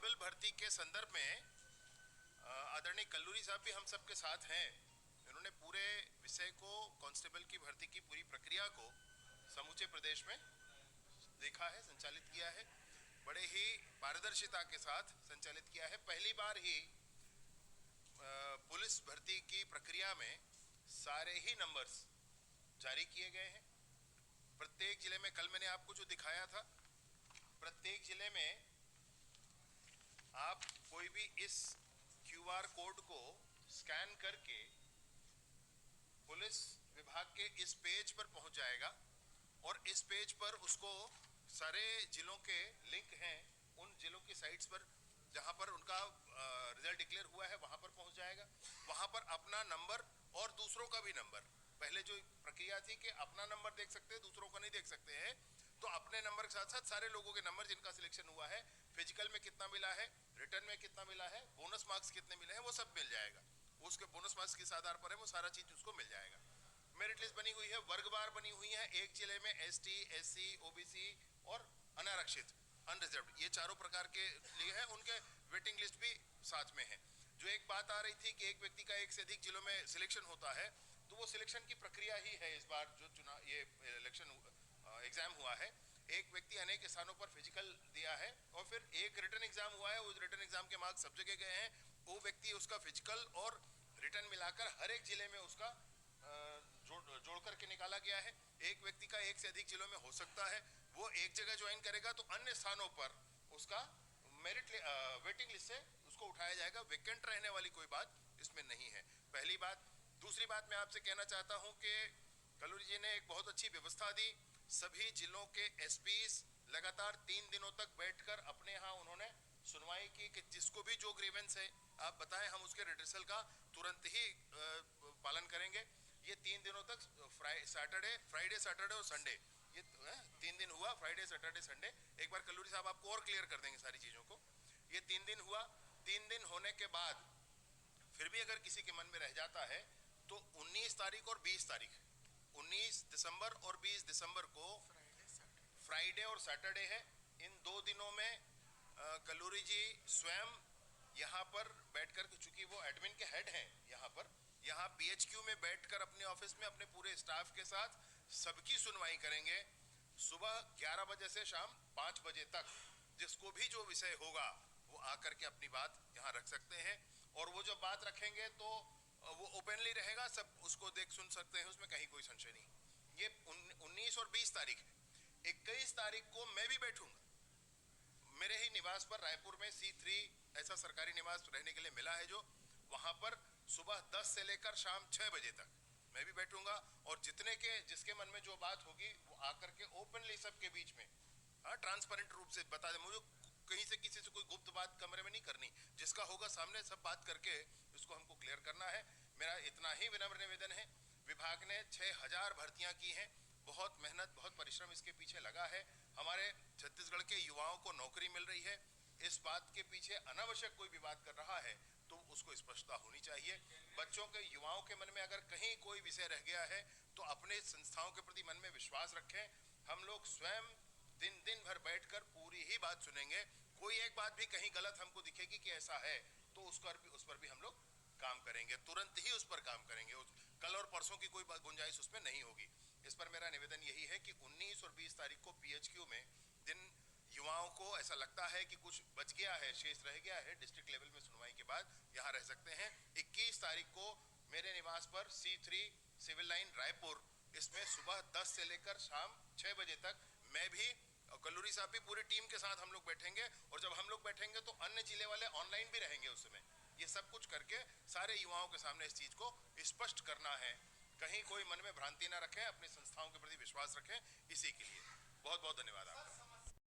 Constable भर्ती के संदर्भ में आदरणीय कल्लूरी साहब भी हम सबके साथ हैं। इन्होंने पूरे विषय को, कांस्टेबल की भर्ती की पूरी प्रक्रिया को समूचे प्रदेश में देखा है, संचालित किया है, बड़े ही पारदर्शिता के साथ संचालित किया है। पहली बार ही पुलिस भर्ती की प्रक्रिया में सारे ही नंबर्स जारी किए गए हैं। प्रत्येक जिले में, कल मैंने आपको जो दिखाया था, प्रत्येक जिले में आप कोई भी इस QR कोड को स्कैन करके पुलिस विभाग के इस पेज पर पहुंच जाएगा और इस पेज पर उसको सारे जिलों के लिंक हैं, उन जिलों की साइट्स पर जहां पर उनका रिजल्ट डिक्लेयर हुआ है वहां पर पहुंच जाएगा। वहां पर अपना नंबर और दूसरों का भी नंबर, पहले जो प्रक्रिया थी कि अपना नंबर देख सकते हैं, दूसरों का नहीं देख सकते हैं, तो अपने नंबर के साथ साथ सारे लोगों के नंबर जिनका सिलेक्शन हुआ है, फिजिकल में कितना मिला है, रिटर्न में कितना मिला है, बोनस मार्क्स कितने मिले हैं, वो सब मिल जाएगा। उसके बोनस मार्क्स किस आधार पर है, वो सारा चीज उसको मिल जाएगा। मेरिट लिस्ट बनी हुई है, वर्गवार बनी हुई है। एक जिले में ST, SC, OBC और अनारक्षित, अनरिजर्व्ड, ये चारों प्रकार के लिए है। उनके वेटिंग लिस्ट भी साथ में है। जो एक बात आ रही थी कि एक व्यक्ति का एक से अधिक जिलों में सिलेक्शन होता है, तो वो सिलेक्शन की प्रक्रिया ही है। इस बार जो चुनाव, ये इलेक्शन एग्जाम हुआ है, एक व्यक्ति अनेक स्थानों पर फिजिकल दिया है और फिर एक रिटर्न एग्जाम हुआ है। उस रिटर्न एग्जाम के मार्क्स सब जगह गए हैं। वो व्यक्ति उसका फिजिकल और रिटर्न मिलाकर हर एक जिले में उसका जोड़ करके निकाला गया है। एक व्यक्ति का एक से अधिक जिलों में हो सकता है, वो एक जगह ज्वाइन करेगा तो अन्य स्थानों पर उसका मेरिट वेटिंग लिस्ट से उसको उठाया जाएगा। वेकेंट रहने वाली कोई बात इसमें नहीं है, पहली बात। दूसरी बात मैं आपसे कहना चाहता हूं कि कल्लूरी जी ने एक बहुत अच्छी व्यवस्था दी। सभी जिलों के SPs लगातार 3 दिनों तक बैठकर अपने यहाँ उन्होंने सुनवाई की कि जिसको भी जो ग्रीवेंस है आप बताएं, हम उसके रिड्रेसल का तुरंत ही पालन करेंगे। ये 3 दिनों तक फ्राइडे, सैटरडे और संडे, ये 3 दिन हुआ, फ्राइडे, सैटरडे, संडे। एक बार कल्लूरी साहब आपको और क्लियर कर देंगे सारी चीज़ों को। ये 3 दिन हुआ। 3 दिन होने के बाद फिर भी अगर किसी के मन में रह जाता है तो 19 तारीख और 20 तारीख, 19 दिसंबर और 20 दिसंबर को फ्राइडे और सैटरडे है। इन 2 दिनों में कल्लूरी जी स्वयं यहाँ पर बैठकर, चूंकि वो एडमिन के हेड हैं यहाँ PHQ में बैठकर अपने ऑफिस में अपने पूरे स्टाफ के साथ सबकी सुनवाई करेंगे। सुबह 11 बजे से शाम 5 बजे तक जिसको भी जो विषय होगा वो आकर के अपनी बात यहाँ रख सकते हैं और वो जब बात रखेंगे तो वो ओपनली रहेगा, सब उसको देख सुन सकते हैं, उसमें कहीं कोई संशय नहीं। ये 19 और 20 तारीख है। 21 तारीख को मैं भी बैठूंगा मेरे ही निवास पर, रायपुर में C3 ऐसा सरकारी निवास रहने के लिए मिला है, जो वहां पर सुबह 10 से लेकर शाम 6 बजे तक मैं भी बैठूंगा और जिसके मन में जो बात होगी वो आकर के ओपनली सबके बीच में ट्रांसपेरेंट रूप से बता दे। मुझे कहीं से किसी से कोई गुप्त बात कमरे में नहीं करनी, जिसका होगा सामने सब बात करके उसको हमको क्लियर करना है। मेरा इतना ही विनम्र निवेदन है। विभाग ने 6000 भर्तियां की हैं, बहुत मेहनत, बहुत परिश्रम इसके पीछे लगा है। हमारे छत्तीसगढ़ के युवाओं को नौकरी मिल रही है। इस बात के पीछे अनावश्यक कोई भी बात कर रहा है तो उसको स्पष्टता होनी चाहिए। बच्चों के, युवाओं के मन में अगर कहीं कोई विषय रह गया है तो अपने संस्थाओं के प्रति मन में विश्वास रखें। हम लोग स्वयं दिन भर बैठकर पूरी ही बात सुनेंगे। कोई एक बात भी कहीं गलत हमको दिखेगी कि ऐसा है तो उस पर भी हम लोग काम करेंगे, तुरंत ही उस पर काम करेंगे। कल और परसों की कोई गुंजाइश उसमें नहीं होगी। इस पर मेरा निवेदन यही है कि 19 और 20 तारीख को PHQ में जिन युवाओं को ऐसा लगता है कि कुछ बच गया है, शेष रह गया है, डिस्ट्रिक्ट लेवल में सुनवाई के बाद यहाँ रह सकते हैं। 21 तारीख को मेरे निवास पर C3 सिविल लाइन रायपुर, इसमें सुबह 10 से लेकर शाम 6 बजे तक मैं भी और कल्लूरी साहब भी पूरी टीम के साथ हम लोग बैठेंगे और जब हम लोग बैठेंगे तो अन्य जिले वाले ऑनलाइन भी रहेंगे उस समय। ये सब कुछ करके सारे युवाओं के सामने इस चीज को स्पष्ट करना है। कहीं कोई मन में भ्रांति ना रखें, अपनी संस्थाओं के प्रति विश्वास रखें। इसी के लिए बहुत बहुत धन्यवाद आपका।